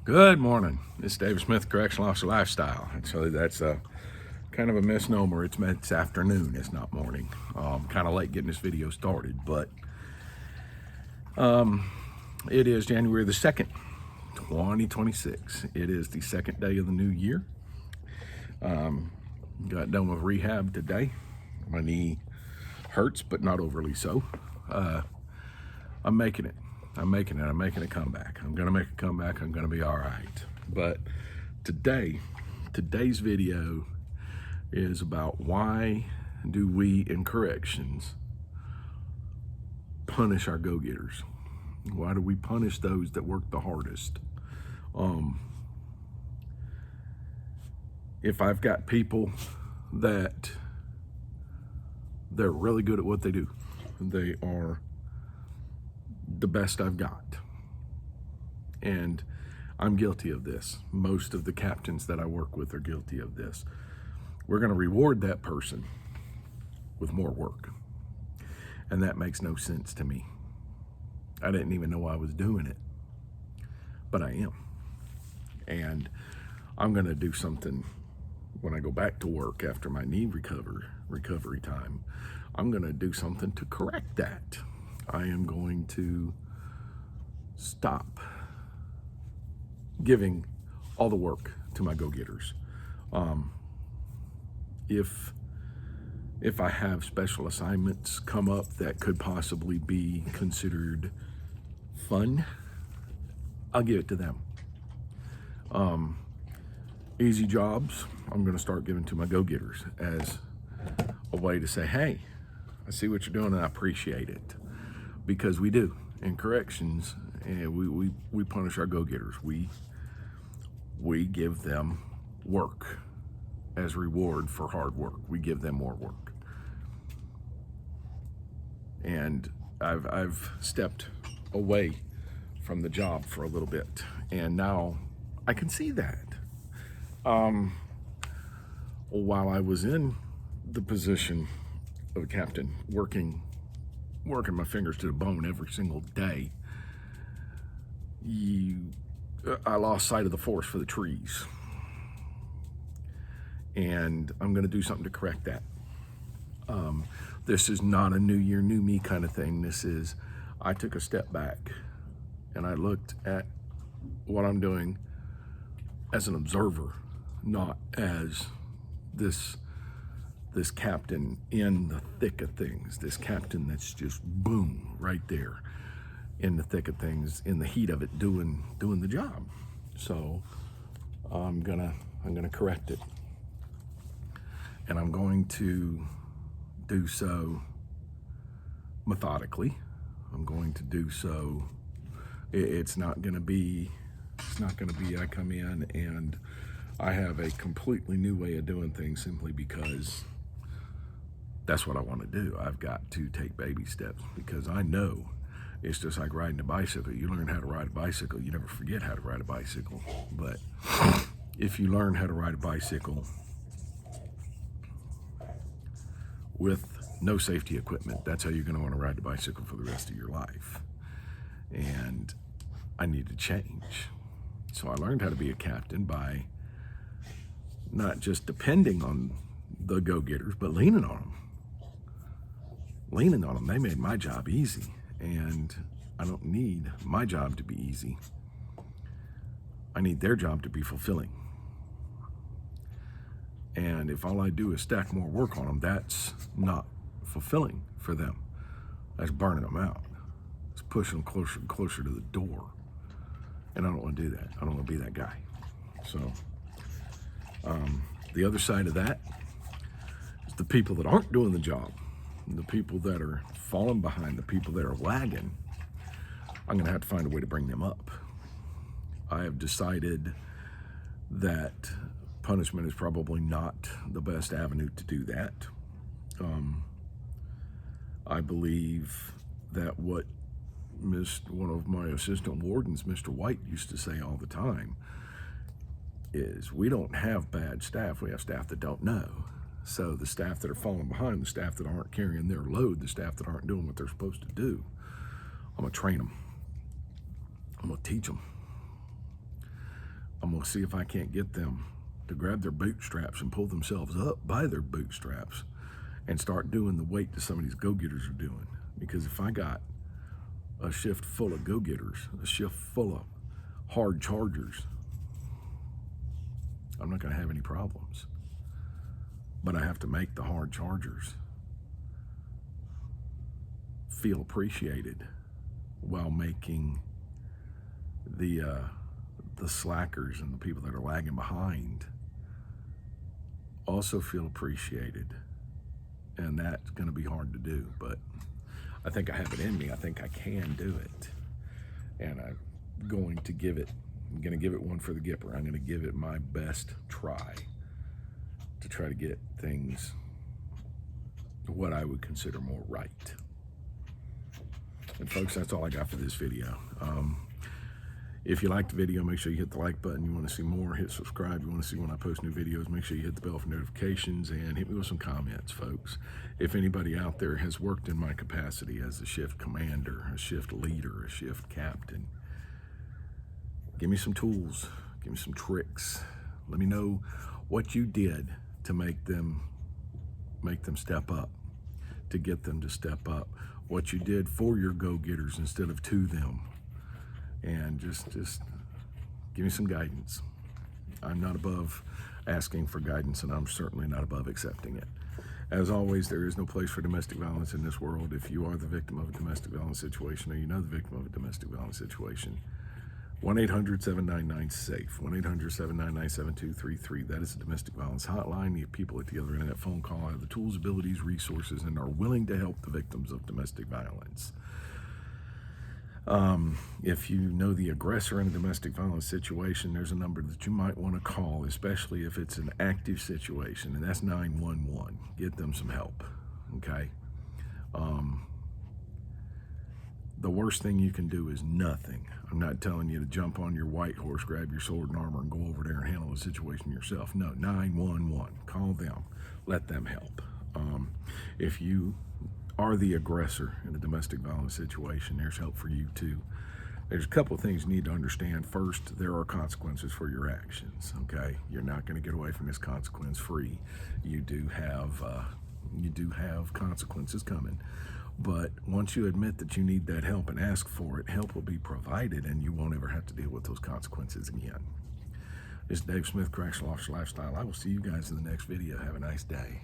Good morning. This is David Smith, Correctional Officer Lifestyle. Actually, that's a kind of a misnomer. It's afternoon. It's not morning. Kind of late getting this video started, but it is January the 2nd, 2026. It is the second day of the new year. Got done with rehab today. My knee hurts, but not overly so. I'm making it. I'm making a comeback. I'm gonna make a comeback. I'm gonna be all right. But today's video is about why do we in corrections punish our go-getters? Why do we punish those that work the hardest? If I've got people that they're really good at what they do, they are the best I've got. And I'm guilty of this. Most of the captains that I work with are guilty of this. We're going to reward that person with more work. And that makes no sense to me. I didn't even know I was doing it, but I am. And I'm going to do something when I go back to work after my knee recovery time. I'm going to do something to correct that. I am going to stop giving all the work to my go-getters. If I have special assignments come up that could possibly be considered fun, I'll give it to them. Easy jobs, I'm going to start giving to my go-getters as a way to say, hey, I see what you're doing and I appreciate it. Because we do in corrections, and we punish our go-getters. We give them work as reward for hard work. We give them more work. And I've stepped away from the job for a little bit, and now I can see that. While I was in the position of a captain, working my fingers to the bone every single day, I lost sight of the forest for the trees. And I'm going to do something to correct that. This is not a new year, new me kind of thing. This is, I took a step back and I looked at what I'm doing as an observer, not as this captain in the thick of things, this captain that's just boom right there in the thick of things, in the heat of it, doing the job. So I'm gonna correct it, and I'm going to do so methodically. I'm going to do so. It's not gonna be I come in and I have a completely new way of doing things simply because that's what I want to do. I've got to take baby steps because I know it's just like riding a bicycle. You learn how to ride a bicycle, you never forget how to ride a bicycle. But if you learn how to ride a bicycle with no safety equipment, that's how you're going to want to ride the bicycle for the rest of your life. And I need to change. So I learned how to be a captain by not just depending on the go-getters, but leaning on them. They made my job easy, and I don't need my job to be easy. I need their job to be fulfilling. And if all I do is stack more work on them, that's not fulfilling for them. That's burning them out. It's pushing them closer and closer to the door. And I don't want to do that. I don't want to be that guy. So the other side of that is the people that aren't doing the job, the people that are falling behind, the people that are lagging. I'm going to have to find a way to bring them up. I have decided that punishment is probably not the best avenue to do that. I believe that what one of my assistant wardens, Mr. White, used to say all the time is we don't have bad staff, we have staff that don't know. So the staff that are falling behind, the staff that aren't carrying their load, the staff that aren't doing what they're supposed to do, I'm gonna train them. I'm gonna teach them. I'm gonna see if I can't get them to grab their bootstraps and pull themselves up by their bootstraps and start doing the weight that some of these go-getters are doing. Because if I got a shift full of go-getters, a shift full of hard chargers, I'm not gonna have any problems. But I have to make the hard chargers feel appreciated while making the slackers and the people that are lagging behind also feel appreciated. And that's going to be hard to do, but I think I have it in me. I think I can do it. And I'm going to give it one for the Gipper. I'm going to give it my best try to get things what I would consider more right. And folks, that's all I got for this video. If you liked the video, make sure you hit the like button. You want to see more, hit subscribe. You want to see when I post new videos, make sure you hit the bell for notifications, and hit me with some comments, folks. If anybody out there has worked in my capacity as a shift commander, a shift leader, a shift captain, give me some tools, give me some tricks. Let me know what you did to make them step up, to get them to step up. What you did for your go-getters instead of to them. And just give me some guidance. I'm not above asking for guidance, and I'm certainly not above accepting it. As always, there is no place for domestic violence in this world. If you are the victim of a domestic violence situation, or you know the victim of a domestic violence situation, 1-800-799-SAFE, 1-800-799-7233. That is the domestic violence hotline. The people at the other end of that phone call have the tools, abilities, resources, and are willing to help the victims of domestic violence. If you know the aggressor in a domestic violence situation, there's a number that you might want to call, especially if it's an active situation, and that's 911. Get them some help, okay? The worst thing you can do is nothing. I'm not telling you to jump on your white horse, grab your sword and armor, and go over there and handle the situation yourself. No, 911. Call them. Let them help. If you are the aggressor in a domestic violence situation, there's help for you too. There's a couple of things you need to understand. First, there are consequences for your actions, okay? You're not going to get away from this consequence free. You do have consequences coming. But once you admit that you need that help and ask for it, help will be provided, and you won't ever have to deal with those consequences again. This is Dave Smith, Correctional Officer Lifestyle. I will see you guys in the next video. Have a nice day.